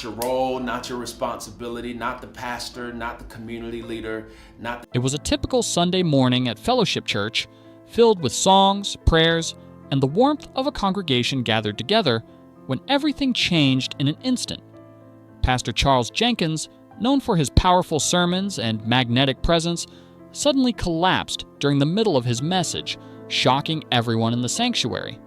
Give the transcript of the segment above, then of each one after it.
not your role, not your responsibility, not the pastor, not the community leader, not the... It was a typical Sunday morning at Fellowship Church, filled with songs, prayers, and the warmth of a congregation gathered together, when everything changed in an instant. Pastor Charles Jenkins, known for his powerful sermons and magnetic presence, suddenly collapsed during the middle of his message, shocking everyone in the sanctuary.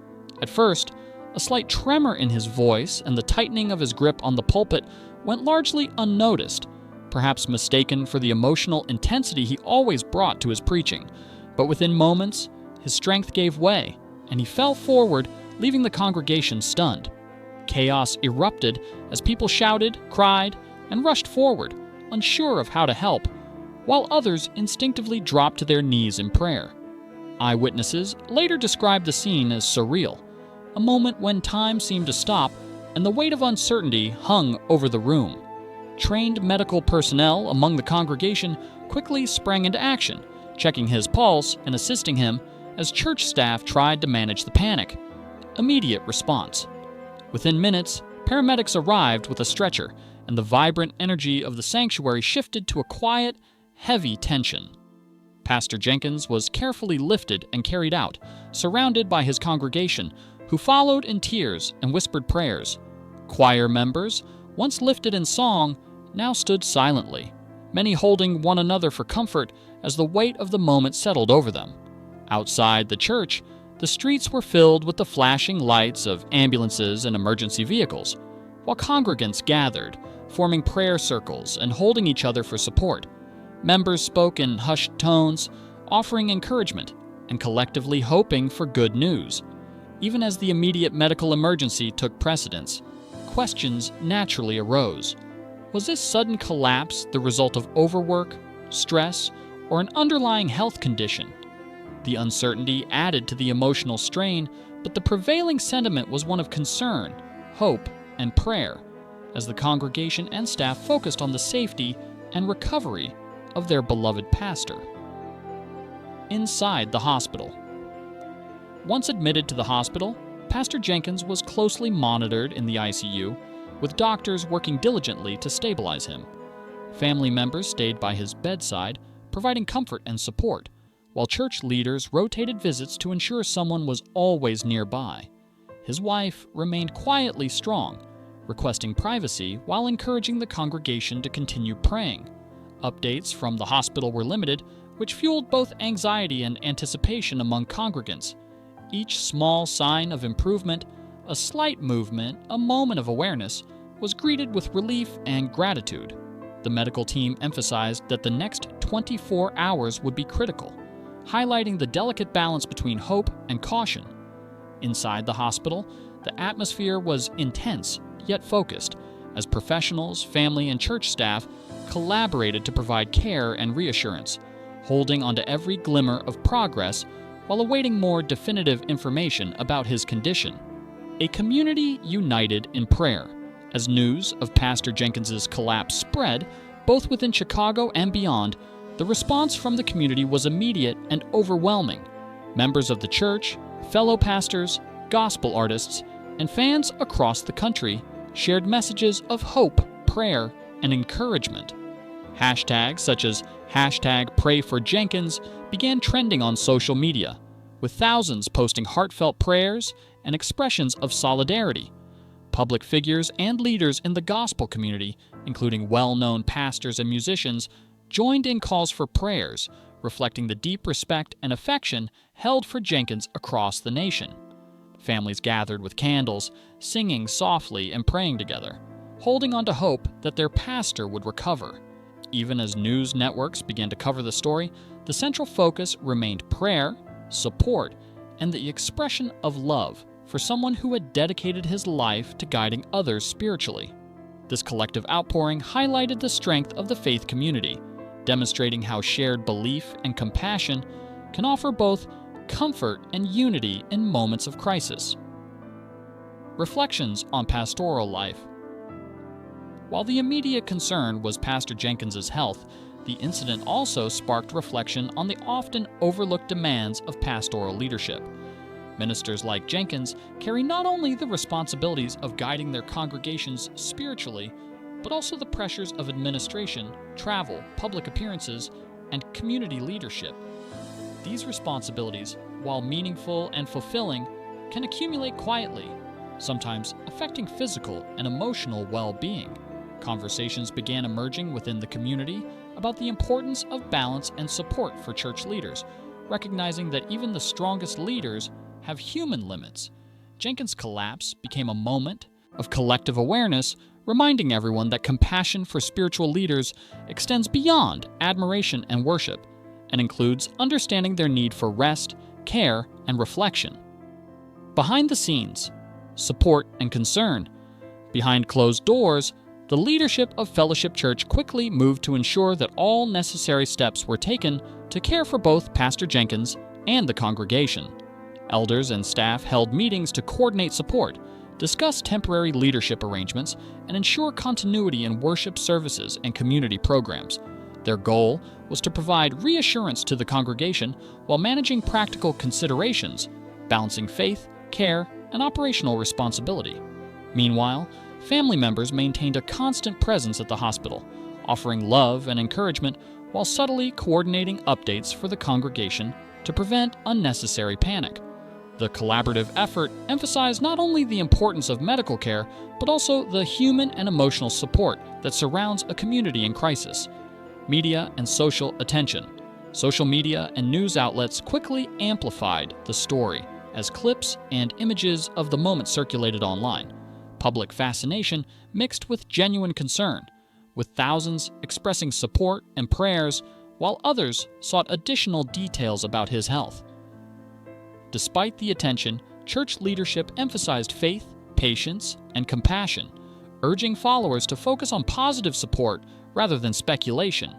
At first, a slight tremor in his voice and the tightening of his grip on the pulpit went largely unnoticed, perhaps mistaken for the emotional intensity he always brought to his preaching. But within moments, his strength gave way, and he fell forward, leaving the congregation stunned. Chaos erupted as people shouted, cried, and rushed forward, unsure of how to help, while others instinctively dropped to their knees in prayer. Eyewitnesses later described the scene as surreal, a moment when time seemed to stop and the weight of uncertainty hung over the room. Trained medical personnel among the congregation quickly sprang into action, checking his pulse and assisting him as church staff tried to manage the panic. Immediate response. Within minutes, paramedics arrived with a stretcher, and the vibrant energy of the sanctuary shifted to a quiet, heavy tension. Pastor Jenkins was carefully lifted and carried out, surrounded by his congregation, who followed in tears and whispered prayers. Choir members, once lifted in song, now stood silently, many holding one another for comfort as the weight of the moment settled over them. Outside the church, the streets were filled with the flashing lights of ambulances and emergency vehicles, while congregants gathered, forming prayer circles and holding each other for support. Members spoke in hushed tones, offering encouragement and collectively hoping for good news. Even as the immediate medical emergency took precedence, questions naturally arose. Was this sudden collapse the result of overwork, stress, or an underlying health condition? The uncertainty added to the emotional strain, but the prevailing sentiment was one of concern, hope, and prayer, as the congregation and staff focused on the safety and recovery of their beloved pastor. Inside the hospital. Once admitted to the hospital, Pastor Jenkins was closely monitored in the ICU, with doctors working diligently to stabilize him. Family members stayed by his bedside, providing comfort and support, while church leaders rotated visits to ensure someone was always nearby. His wife remained quietly strong, requesting privacy while encouraging the congregation to continue praying. Updates from the hospital were limited, which fueled both anxiety and anticipation among congregants. Each small sign of improvement, a slight movement, a moment of awareness, was greeted with relief and gratitude. The medical team emphasized that the next 24 hours would be critical, highlighting the delicate balance between hope and caution. Inside the hospital, the atmosphere was intense yet focused, as professionals, family, and church staff collaborated to provide care and reassurance, holding onto every glimmer of progress while awaiting more definitive information about his condition. A community united in prayer. As news of Pastor Jenkins's collapse spread, both within Chicago and beyond, the response from the community was immediate and overwhelming. Members of the church, fellow pastors, gospel artists, and fans across the country shared messages of hope, prayer, and encouragement. Hashtags such as #PrayForJenkins began trending on social media, with thousands posting heartfelt prayers and expressions of solidarity. Public figures and leaders in the gospel community, including well-known pastors and musicians, joined in calls for prayers, reflecting the deep respect and affection held for Jenkins across the nation. Families gathered with candles, singing softly and praying together, holding on to hope that their pastor would recover. Even as news networks began to cover the story, the central focus remained prayer, support, and the expression of love for someone who had dedicated his life to guiding others spiritually. This collective outpouring highlighted the strength of the faith community, demonstrating how shared belief and compassion can offer both comfort and unity in moments of crisis. Reflections on pastoral life. While the immediate concern was Pastor Jenkins's health, the incident also sparked reflection on the often overlooked demands of pastoral leadership. Ministers like Jenkins carry not only the responsibilities of guiding their congregations spiritually, but also the pressures of administration, travel, public appearances, and community leadership. These responsibilities, while meaningful and fulfilling, can accumulate quietly, sometimes affecting physical and emotional well-being. Conversations began emerging within the community about the importance of balance and support for church leaders, recognizing that even the strongest leaders have human limits. Jenkins' collapse became a moment of collective awareness, reminding everyone that compassion for spiritual leaders extends beyond admiration and worship and includes understanding their need for rest, care, and reflection. Behind the scenes, support and concern. Behind closed doors, the leadership of Fellowship Church quickly moved to ensure that all necessary steps were taken to care for both Pastor Jenkins and the congregation. Elders and staff held meetings to coordinate support, discuss temporary leadership arrangements, and ensure continuity in worship services and community programs. Their goal was to provide reassurance to the congregation while managing practical considerations, balancing faith, care, and operational responsibility. Meanwhile, family members maintained a constant presence at the hospital, offering love and encouragement while subtly coordinating updates for the congregation to prevent unnecessary panic. The collaborative effort emphasized not only the importance of medical care, but also the human and emotional support that surrounds a community in crisis. Media and social attention. Social media and news outlets quickly amplified the story as clips and images of the moment circulated online. Public fascination mixed with genuine concern, with thousands expressing support and prayers, while others sought additional details about his health. Despite the attention, church leadership emphasized faith, patience, and compassion, urging followers to focus on positive support rather than speculation.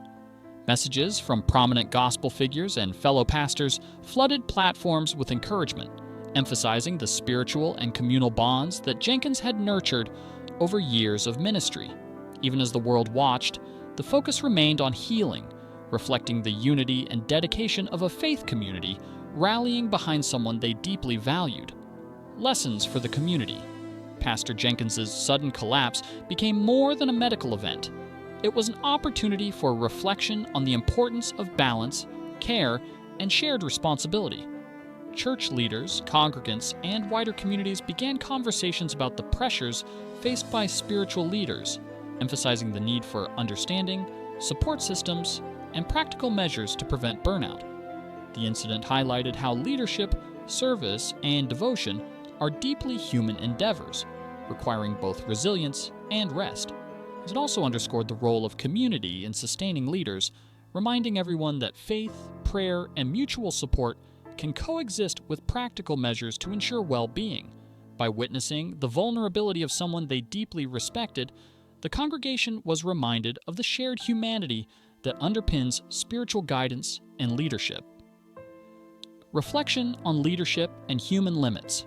Messages from prominent gospel figures and fellow pastors flooded platforms with encouragement, emphasizing the spiritual and communal bonds that Jenkins had nurtured over years of ministry. Even as the world watched, the focus remained on healing, reflecting the unity and dedication of a faith community rallying behind someone they deeply valued. Lessons for the community. Pastor Jenkins's sudden collapse became more than a medical event. It was an opportunity for reflection on the importance of balance, care, and shared responsibility. Church leaders, congregants, and wider communities began conversations about the pressures faced by spiritual leaders, emphasizing the need for understanding, support systems, and practical measures to prevent burnout. The incident highlighted how leadership, service, and devotion are deeply human endeavors, requiring both resilience and rest. It also underscored the role of community in sustaining leaders, reminding everyone that faith, prayer, and mutual support can coexist with practical measures to ensure well-being. By witnessing the vulnerability of someone they deeply respected, the congregation was reminded of the shared humanity that underpins spiritual guidance and leadership. Reflection on leadership and human limits.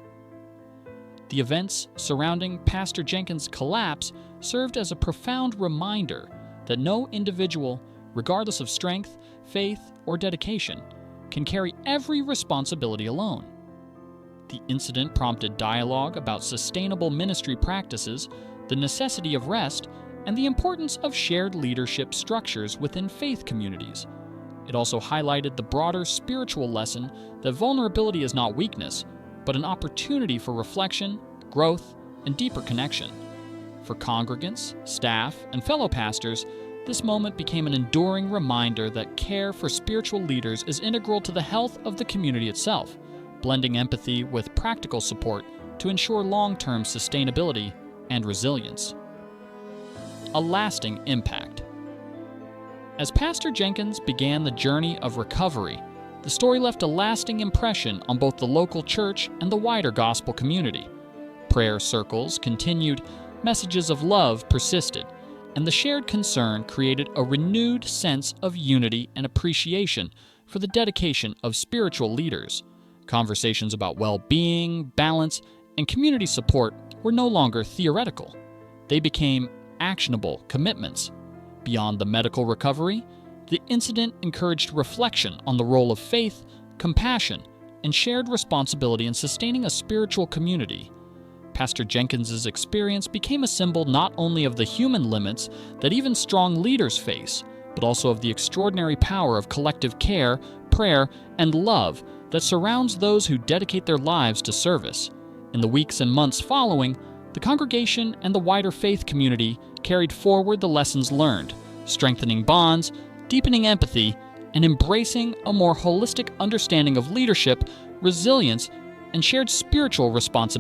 The events surrounding Pastor Jenkins' collapse served as a profound reminder that no individual, regardless of strength, faith, or dedication, can carry every responsibility alone. The incident prompted dialogue about sustainable ministry practices, the necessity of rest, and the importance of shared leadership structures within faith communities. It also highlighted the broader spiritual lesson that vulnerability is not weakness, but an opportunity for reflection, growth, and deeper connection. For congregants, staff, and fellow pastors, this moment became an enduring reminder that care for spiritual leaders is integral to the health of the community itself, blending empathy with practical support to ensure long-term sustainability and resilience. A lasting impact. As Pastor Jenkins began the journey of recovery, the story left a lasting impression on both the local church and the wider gospel community. Prayer circles continued, messages of love persisted, and the shared concern created a renewed sense of unity and appreciation for the dedication of spiritual leaders. Conversations about well-being, balance, and community support were no longer theoretical. They became actionable commitments. Beyond the medical recovery, the incident encouraged reflection on the role of faith, compassion, and shared responsibility in sustaining a spiritual community. Pastor Jenkins's experience became a symbol not only of the human limits that even strong leaders face, but also of the extraordinary power of collective care, prayer, and love that surrounds those who dedicate their lives to service. In the weeks and months following, the congregation and the wider faith community carried forward the lessons learned, strengthening bonds, deepening empathy, and embracing a more holistic understanding of leadership, resilience, and shared spiritual responsibility.